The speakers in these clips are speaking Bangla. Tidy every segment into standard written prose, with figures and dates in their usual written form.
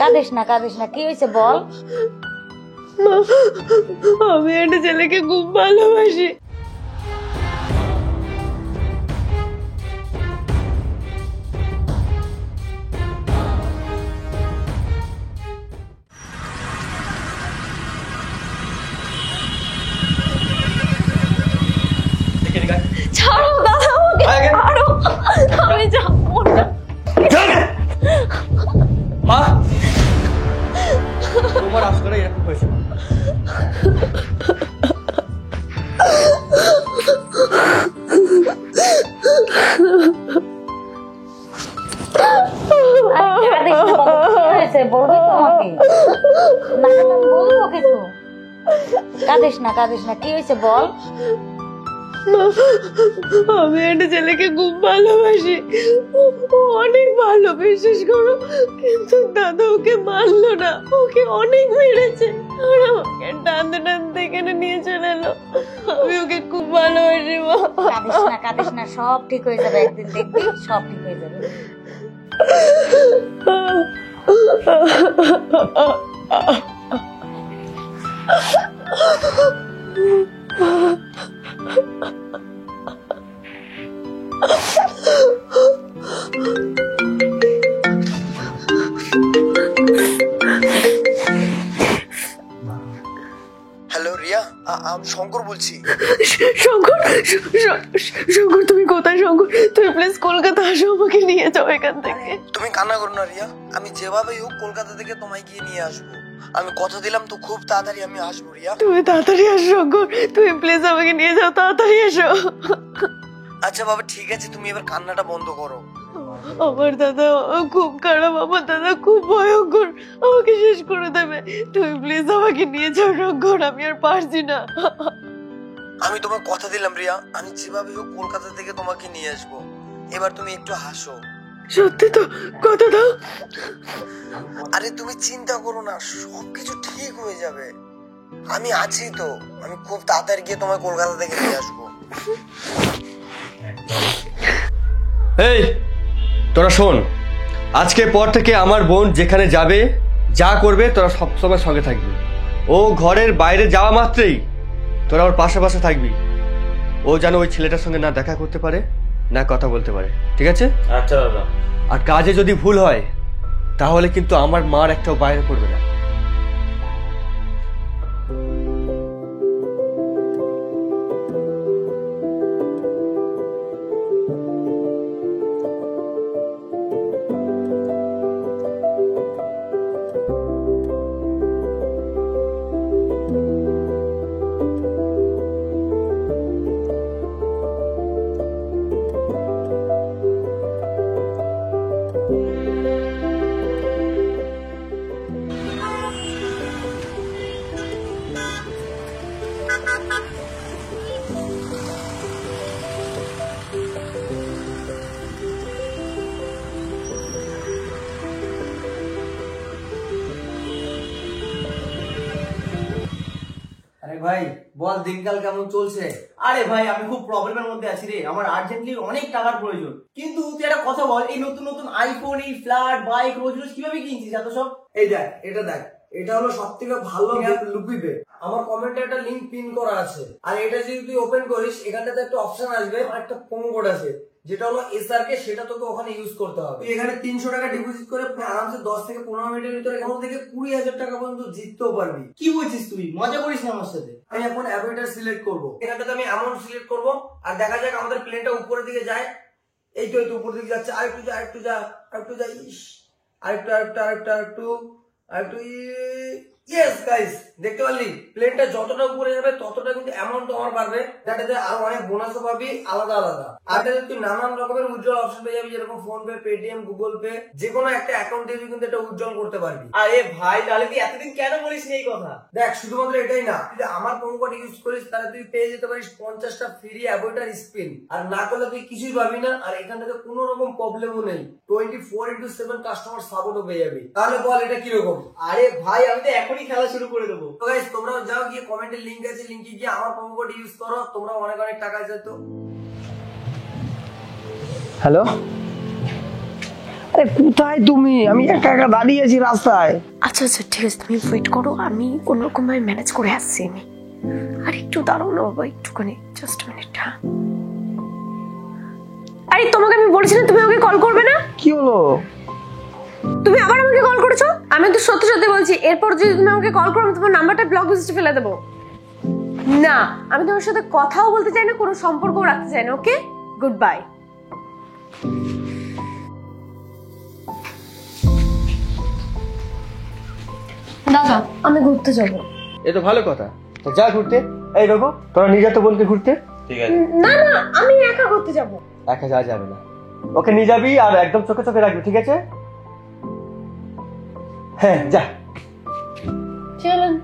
কাঁদিস না, কি হয়েছে বল। আমি একটা ছেলেকে খুব ভালোবাসি। ছাড়ো দাদা আমাকে, ছাড়ো, আমি যাবো না। মা, তোমার আসলে এরকম হয়েছে। বলবি তো আমাকে, বলবো কিছু। কাঁদিস না, কি হয়েছে বল। আমি একটা ছেলেকে খুব ভালোবাসি, ও অনেক ভালো, বিশ্বাস করো। কিন্তু দাদা ওকে মারলো না, ওকে অনেক মেরেছে আর আমাকে টানতে এখানে নিয়ে চলে এলো। আমি ওকে খুব ভালোবাসি। কাঁদিস না, সব ঠিক হয়ে যাবে, একদিন দেখবি সব ঠিক হয়ে যাবে। হ্যালো রিয়া, আমি শঙ্কর বলছি। শঙ্কর তুমি কোথায়? শঙ্কর তুমি প্লিজ কলকাতা আসো, আমাকে নিয়ে যাও এখান থেকে। তুমি কান্না করো না রিয়া, আমি যেভাবেই হোক কলকাতা থেকে তোমায় গিয়ে নিয়ে আসবো। আমি কথা দিলাম তো, খুব তাড়াতাড়ি আমি আসবো রিয়া। তুমি তাড়াতাড়ি আসো শঙ্কর, তুমি প্লিজ আমাকে নিয়ে যাও, তাড়াতাড়ি এসো। আচ্ছা বাবা ঠিক আছে, তুমি এবার কান্নাটা বন্ধ করো। আমার দাদা খুব খারাপ, আমার দাদা খুব ভয়ঙ্কর, আমাকে শেষ করে দেবে। তুমি প্লিজ আমাকে নিয়ে যাও শঙ্কর, আমি আর পারছি না। আমি তোমায় কথা দিলাম রিয়া, আমি যেভাবে হোক কলকাতা থেকে তোমাকে নিয়ে আসবো। এবার তুমি একটু হাসো। সত্যি তো? কথা দাও। আরে তুমি চিন্তা করো না, সবকিছু ঠিক হয়ে যাবে। আমি আছি তো, আমি খুব তাড়াতাড়ি গিয়ে তোমায় কলকাতা থেকে নিয়ে আসবো। এই তোরা শোন, আজকের পর থেকে আমার বোন যেখানে যাবে, যা করবে, তোরা সবসময় সঙ্গে থাকবি। ও ঘরের বাইরে যাওয়া মাত্রই তোরা ওর পাশে থাকবি। ও যেন ওই ছেলেটার সঙ্গে না দেখা করতে পারে, না কথা বলতে পারে, ঠিক আছে? আচ্ছা দাদা। আর কাজে যদি ভুল হয় তাহলে কিন্তু আমার মার একটাও বাইরে পড়বে না। আরে ভাই বল, দিনকাল কেমন চলছে? আরে ভাই আমি খুব প্রবলেমের মধ্যে আছি রে, আমার আর্জেন্টলি অনেক টাকার প্রয়োজন। কিন্তু তুই একটা কথা বল, এই নতুন নতুন আইফোন, এই ফ্ল্যাট, বাইক, রোজ রোজ কিভাবে কিনছিস এত সব? এই দেখ, এটা দেখ, এটা হলো সব থেকে ভালো লুপি পে। আমার কমেন্টে একটা লিঙ্ক পিন করা আছে, আর এটা যদি তুই ওপেন করিস, এখানটাতে একটা অপশন আসবে, আর একটা প্রোমো কোড আছে যেটা হলো এসআরকে, সেটা তোকে ওখানে ইউজ করতে হবে। তুই এখানে 300 টাকা ডিপোজিট করে আরামসে 10 থেকে 15 মিনিটের ভিতরে এখান থেকে 20,000 টাকা পর্যন্ত জিততেও পারবি। কি বলছিস তুই? মজা করিস না আমার সাথে? আমি এখন অ্যাভয়েডার সিলেক্ট করবো, এখানটাতে আমি অ্যামাউন্ট সিলেক্ট করবো, আর দেখা যাক আমাদের প্লেনটা উপরের দিকে যায়। এই তো উপর দিকে যাচ্ছে, আরেকটু যা, ইস, আরেকটু ইয়েস গাইস, দেখতে পারলি প্লেনটা যতটা উপরে যাবে ততটা কিন্তু অ্যামাউন্ট আমার বাড়বে, যাতে আরো অনেক বোনাসও পাবি আলাদা আলাদা। আর তুই নানান রকমের উজ্জ্বল অপশন পেয়ে যাবি, যেরকম phone pay, Paytm, Google pay, যে কোনো একটা অ্যাকাউন্ট দিয়ে কিন্তু এটা উজ্জ্বল করতে পারবি। আরে ভাই তাহলে তুই এতদিন কেন বলিস এই কথা? দেখ, শুধুমাত্র এটাই না, যদি আমার প্রোমো কোড ইউজ করিস তাহলে তুই পেয়ে যেতে পারিস 50টা ফ্রি অ্যাভয়েডার স্পিন, আর না করলে তুই কিছুই পাবি না। আর এখান থেকে কোনো রকম প্রবলেমও নেই, 24/7 কাস্টমার সাপোর্টও পেয়ে যাবি। তাহলে বল এটা কিরকম? আরে ভাই আমি তো এখনই খেলা শুরু করে দেবো। তো গাইস, তোমরাও যাও, গিয়ে কমেন্টের লিংক আছে, লিংকে গিয়ে আমার প্রোমো কোড ইউজ করো, তোমরা অনেক অনেক টাকা যেত। হ্যালো, আরে কোথায় তুমি? আমি একা একা দাঁড়িয়ে আছি রাস্তায়। আচ্ছা আচ্ছা ঠিক আছে, তুমি ওয়েট করো, আমি কোনো রকম ভাবে ম্যানেজ করে আসছি আমি। আর একটু দাঁড়াও না বাবা, একটুখানি, জাস্ট মিনিট। আরে তোমাকে আমি বলেছিলাম তুমি আমাকে কল করবে না, কি হলো? তুমি আবার আমাকে কল করেছো। আমি তো সত্যি সত্যি বলছি, এরপর যদি তুমি আমাকে কল করো তোমার নাম্বারটা ব্লক লিস্টে ফেলে দেবো। না, আমি তোমার সাথে কথাও বলতে চাই না, কোনো সম্পর্কও রাখতে চাই না। ওকে, গুড বাই। দাদা, আমি ঘুরতে যাবো। এ তো ভালো কথা, তো যা ঘুরতে। এই রঘু, তোরা নিয়ে যা তো বোনকে ঘুরতে। না না, আমি একা ঘুরতে যাবো। একা যাওয়া যাবে না, ওকে নিয়ে যাবি আর একদম চোখে চোখে রাখবি, ঠিক আছে? হ্যাঁ যা। চলেন।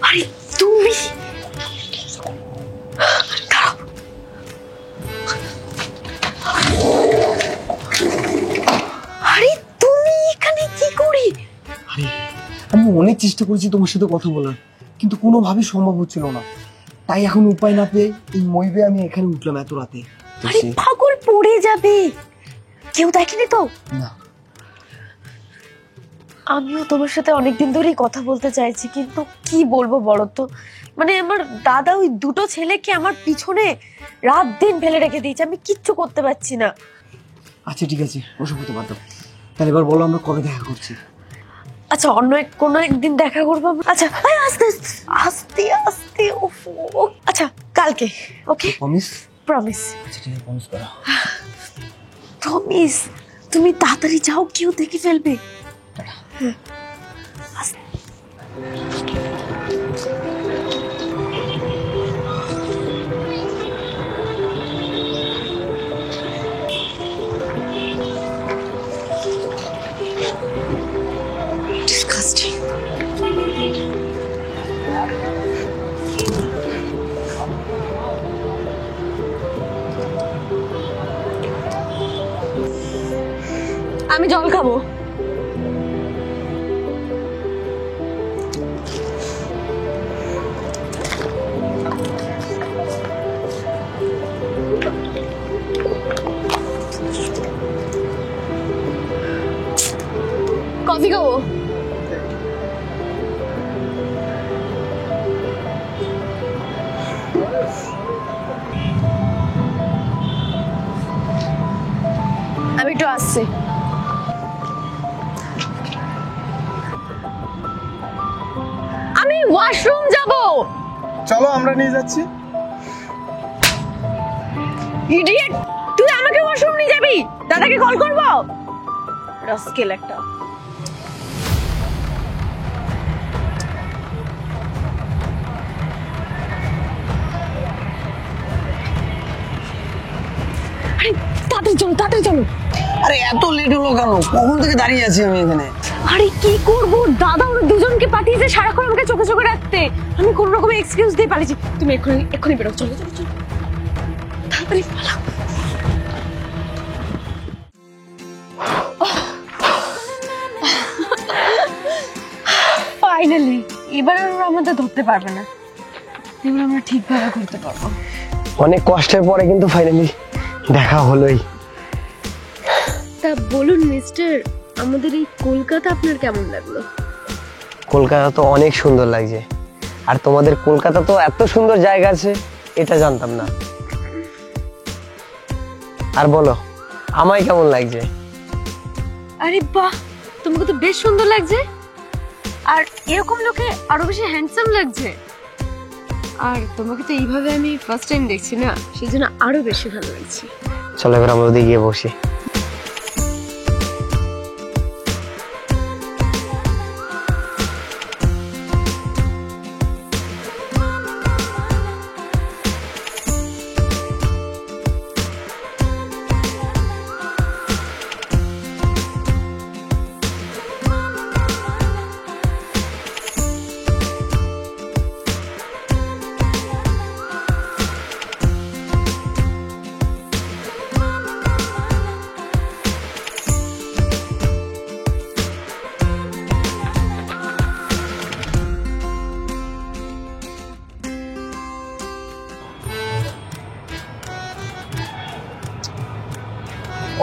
আরে তুমি আরে তুমি এখানে কি করি? আমি অনেক চেষ্টা করেছি তোমার সাথে কথা বলার, কিন্তু কোনোভাবেই সম্ভব হচ্ছিল না। তাই এখন উপায় না পেয়ে এই মইবে আমি এখানে উঠলাম এত রাতে। আরে পাগল, পড়ে যাবে। কেউ দেখেনি তো? না। আমিও তোমার সাথে অনেকদিন ধরেই কথা বলতে চাইছি, কিন্তু কি বলবো বলো তো, মানে আমার দাদা ওই দুটো ছেলেকে আমার পিছনে রাত দিন ফেলে রেখে দিয়েছে, আমি কিচ্ছু করতে পারছি না। আচ্ছা ঠিক আছে, ওসব হতে পারতো। তাহলে এবার বলো আমরা কবে দেখা করছি? আচ্ছা, কোনো একদিন দেখা করবো আমরা। আচ্ছা আস্তে আস্তে আস্তে। আচ্ছা কালকে, ওকে? প্রমিস? প্রমিস। আচ্ছা ঠিক আছে, প্রমিস করো। প্রমিস। তুমি তাড়াতাড়ি যাও, কেউ দেখে ফেলবে। হ্যাঁ। Disgusting. আমি জল খাবো। কফি খাবো। আমি একটু আসছি। আমি ওয়াশরুম যাব। চলো আমরা নিয়ে যাচ্ছি। ইডিয়েট, তুই আমাকে ওয়াশরুম নিয়ে যাবি? দাদাকে কল করব? রাস্কেল একটা। আরে তাড়াতাড়ি চলো। আরে এত লেট হলো কেন? কখন থেকে দাঁড়িয়ে আছি আমি এখানে। আরে কি করব, দাদা ওরা দুজনকে পাঠিয়েছে সারাক্ষণ আমাকে চোখে চোখে রাখতে। আমি কোন রকম এক্সকিউজ দিয়ে পালিয়েছি। তুমি এক্ষুনি বেরো, চলো তাড়াতাড়ি পালাও। ফাইনালি এবার আর আমাদের ধরতে পারবে না, এবার আমরা ঠিকভাবে ঘুরতে পারবো। অনেক কষ্টের পরে কিন্তু ফাইনালি দেখা হলোই। তা বলুন মিস্টার, আমাদের এই কলকাতা আপনার কেমন লাগলো? কলকাতা তো অনেক সুন্দর লাগছে, আর তোমাদের কলকাতা তো এত সুন্দর জায়গা আছে এটা জানতাম না। আর বলো আমায় কেমন লাগছে? আরে বাহ, তোমাকে তো বেশ সুন্দর লাগছে, আর এরকম লোকে আরো বেশি হ্যান্ডসাম লাগছে। আর তোমাকে তো এইভাবে আমি ফার্স্ট টাইম দেখছি না, সেজন্য আরো বেশি ভালো লাগছে। চলো এবার আমরা ওদিকে গিয়ে বসি।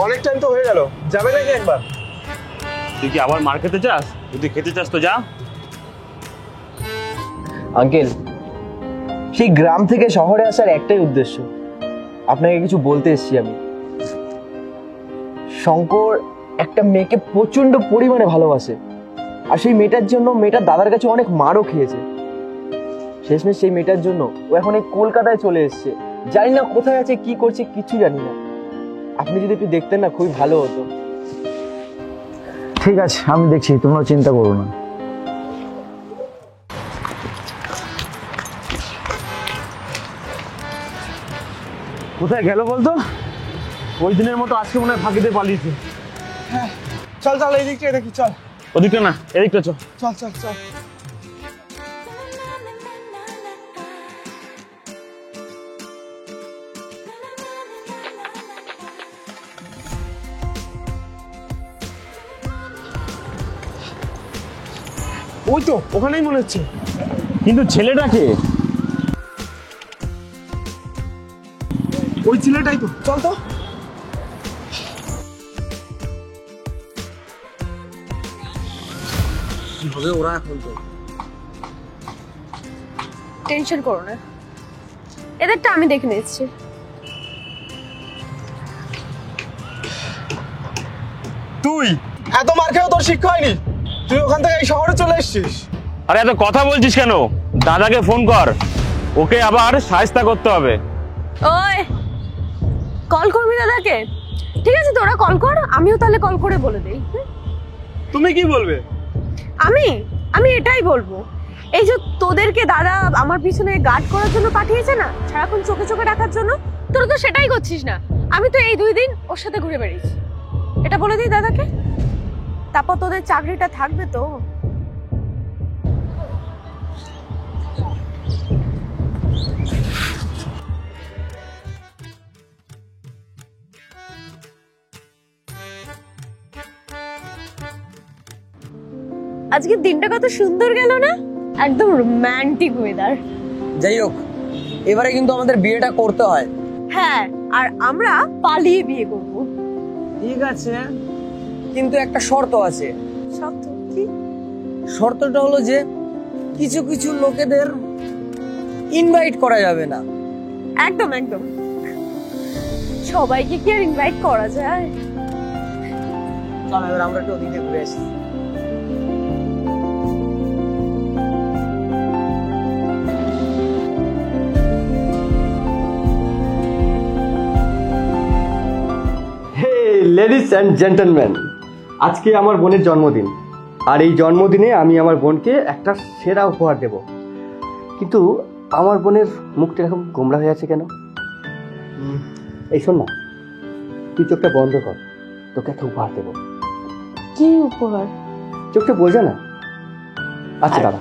অনেক টাইম তো হয়ে গেল, যাবে নাকি একবার? তুই কি আবার মার খেতে চাস? যদি খেতে চাস তো যা। আঙ্কেল, সেই গ্রাম থেকে শহরে আসার একটাই উদ্দেশ্য, আপনাকে কিছু বলতে এসেছি আমি। শঙ্কর একটা মেয়েকে প্রচন্ড পরিমাণে ভালোবাসে, আর সেই মেয়েটার জন্য মেয়েটার দাদার কাছে অনেক মারও খেয়েছে। শেষমেশ সেই মেয়েটার জন্য ও এখন এই কলকাতায় চলে এসেছে। জানি না কোথায় আছে, কি করছে, কিছু জানি না। আপনি যদি একটু দেখতেন না খুবই ভালো হতো। ঠিক আছে, আমি দেখছি, তোমরা চিন্তা করো না। কোথায় গেল বলতো? ওই দিনের মতো আজকে মনে হয় ফাঁকিতে পালিয়েছে। চল চল, এই দিকটা দেখি, চল ওদিকটা না, এদিকটা চল। চল চল চল। ওই তো ওখানেই মনে হচ্ছে। কিন্তু ছেলেটাকে ওই ছেলেটাই তো, চল তো। কি হবে ওরা এখন? তো টেনশন করো না, এদেরটা আমি দেখে নিচ্ছি। তুই এত মার খেয়েও তোর শিক্ষা হয়নি? তুই ওখান থেকে এই শহরে চলে এসেছিস? আরে এত কথা বলছিস কেন? দাদাকে ফোন কর, ওকে আবার শায়েস্তা করতে হবে। ওই কল করবি দাদাকে? ঠিক আছে, তোরা কল কর, আমিও তাহলে কল করে বলে দেই। তুমি কি বলবে? আমি এটাই বলবো, এই যে তোদেরকে দাদা আমার পিছনে গার্ড করার জন্য পাঠিয়েছে না, সারাক্ষণ চোখে চোখে রাখার জন্য, তোরা তো সেটাই করছিস না। আমি তো এই 2 দিন ওর সাথে ঘুরে বেরিয়েছি, এটা বলে দিই দাদাকে, তারপর তোদের চাকরিটা থাকবে তো। আজকের দিনটা কত সুন্দর গেল না? একদম রোমান্টিক ওয়েদার। যাই হোক, এবারে কিন্তু আমাদের বিয়েটা করতে হয়। হ্যাঁ, আর আমরা পালিয়ে বিয়ে করব। ঠিক আছে, কিন্তু একটা শর্ত আছে। সত্য কি? শর্তটা হলো যে কিছু কিছু লোকেদের ইনভাইট করা যাবে না। একদম একদম, সবাইকে কি আর ইনভাইট করা যায়? চল এবার আমরা একটু ওদিকে ঘুরে আসি। হে লেডিস অ্যান্ড জেন্টলম্যান, আজকে আমার বোনের জন্মদিন, আর এই জন্মদিনে আমি আমার বোনকে একটা সেরা উপহার দেব। কিন্তু আমার বোনের মুখটা এরকম গোমড়া হয়ে আছে কেন? এই শোন না, তুই চোখটা বন্ধ কর, তোকে একটা উপহার দেবো। কি উপহার? চোখটা বোঝা না। আচ্ছা দাদা,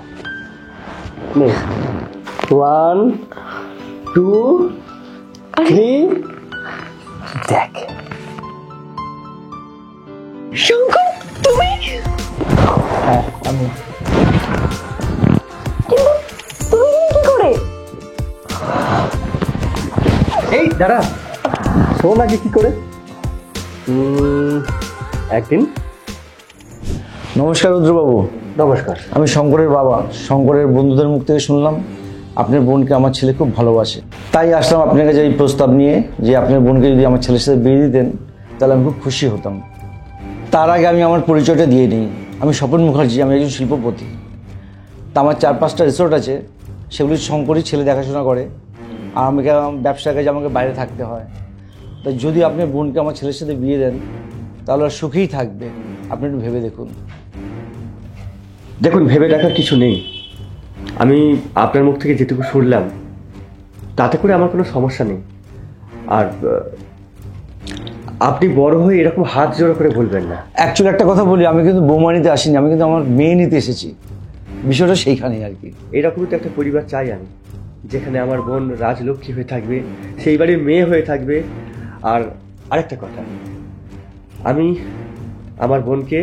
নে, 1 2 3, দেখ। শঙ্কর, তুমি? হ্যাঁ আমি। কিন্তু তুমি কি করে? এই দাঁড়া, শোন আগে কি করে। একদিন। নমস্কার রুদ্রবাবু। নমস্কার। আমি শঙ্করের বাবা। শঙ্করের বন্ধুদের মুখ থেকে শুনলাম আপনার বোনকে আমার ছেলে খুব ভালোবাসে, তাই আসলাম আপনার কাছে এই প্রস্তাব নিয়ে যে আপনার বোনকে যদি আমার ছেলের সাথে বিয়ে দিতেন তাহলে আমি খুব খুশি হতাম। তার আগে আমি আমার পরিচয়টা দিয়ে নিই। আমি স্বপন মুখার্জি, আমি একজন শিল্পপতি। তা আমার 4-5টা রিসোর্ট আছে, সেগুলি শঙ্করই ছেলে দেখাশোনা করে, আর আমাকে ব্যবসার কাজে আমাকে বাইরে থাকতে হয়। তাই যদি আপনি বোনকে আমার ছেলের সাথে বিয়ে দেন তাহলে আর সুখেই থাকবে। আপনি একটু ভেবে দেখুন। দেখুন, ভেবে দেখার কিছু নেই। আমি আপনার মুখ থেকে যেটুকু শুনলাম তাতে করে আমার কোনো সমস্যা নেই। আর আপনি বড় হয়ে এরকম হাত জোড়া করে বলবেন না। অ্যাকচুয়ালি একটা কথা বলি, আমি কিন্তু বৌমা নিতে আসিনি, আমি কিন্তু আমার মেয়ে নিতে এসেছি। বিষয়টা সেইখানেই আর কি। এরকমই তো একটা পরিবার চাই আমি, যেখানে আমার বোন রাজলক্ষ্মী হয়ে থাকবে, সেই বাড়ির মেয়ে হয়ে থাকবে। আর আরেকটা কথা, আমি আমার বোনকে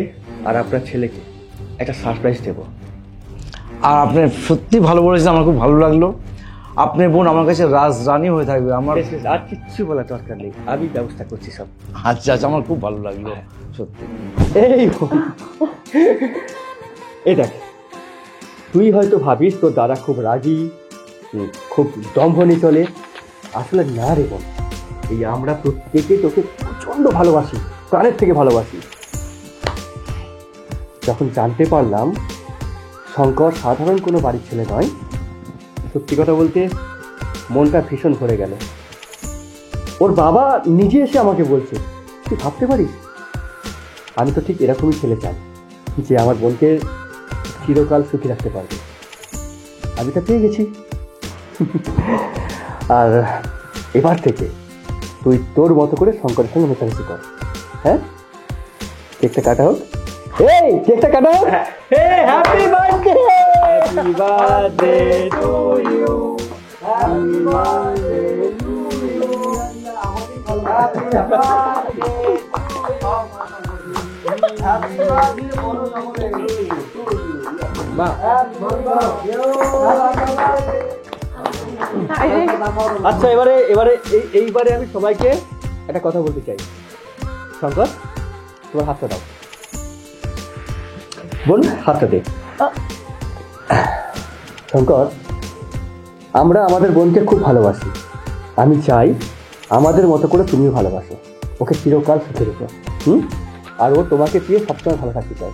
আর আপনার ছেলেকে একটা সারপ্রাইজ দেব। আর আপনি সত্যি ভালো বলেছেন, আমার খুব ভালো লাগলো। আপনার বোন আমার কাছে রাজরানী হয়ে থাকবে। আমার আর কিচ্ছু বলার দরকার নেই, আমি ব্যবস্থা করছি সব। আচ্ছা আচ্ছা, আমার খুব ভালো লাগলো সত্যি। এই দেখ, তুই হয়তো ভাবিস তোর দাদা খুব রাগী, খুব দম্ভনি চলে। আসলে না রে বোন, এই আমরা প্রত্যেকে তোকে প্রচন্ড ভালোবাসি, প্রাণের থেকে ভালোবাসি। যখন জানতে পারলাম শঙ্কর সাধারণ কোনো বাড়ির ছেলে নয়, সত্যি কথা বলতে মনটা ভীষণ ভরে গেল। ওর বাবা নিজে এসে আমাকে বলছে, তুই ভাবতে পারিস আমি তো ঠিক এরকমই ছেলে চাই, যে আমার বোনকে চিরকাল সুখী রাখতে পারবে। আমি তা পেয়ে গেছি। আর এবার থেকে তুই তোর মতো করে শঙ্করের সঙ্গে মেশামেশি কর। হ্যাঁ, কেকটা কাটা হোক। এই কেকটা কাটা হোক। Happy birthday, happy birthday to you, happy birthday to you, happy birthday, happy birthday to you. আচ্ছা, এইবারে আমি সবাইকে একটা কথা বলতে চাই। শঙ্কর, তোমার হাতটা দাও। বল, হাতটা দে। শঙ্কর, আমরা আমাদের বোনকে খুব ভালোবাসি। আমি চাই আমাদের মতো করে তুমিও ভালোবাসো, ওকে চিরকাল সুখে রেখো। আর ও তোমাকে পেয়ে সবসময় ভালো থাকতে চাই।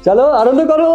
চলো আনন্দ করো।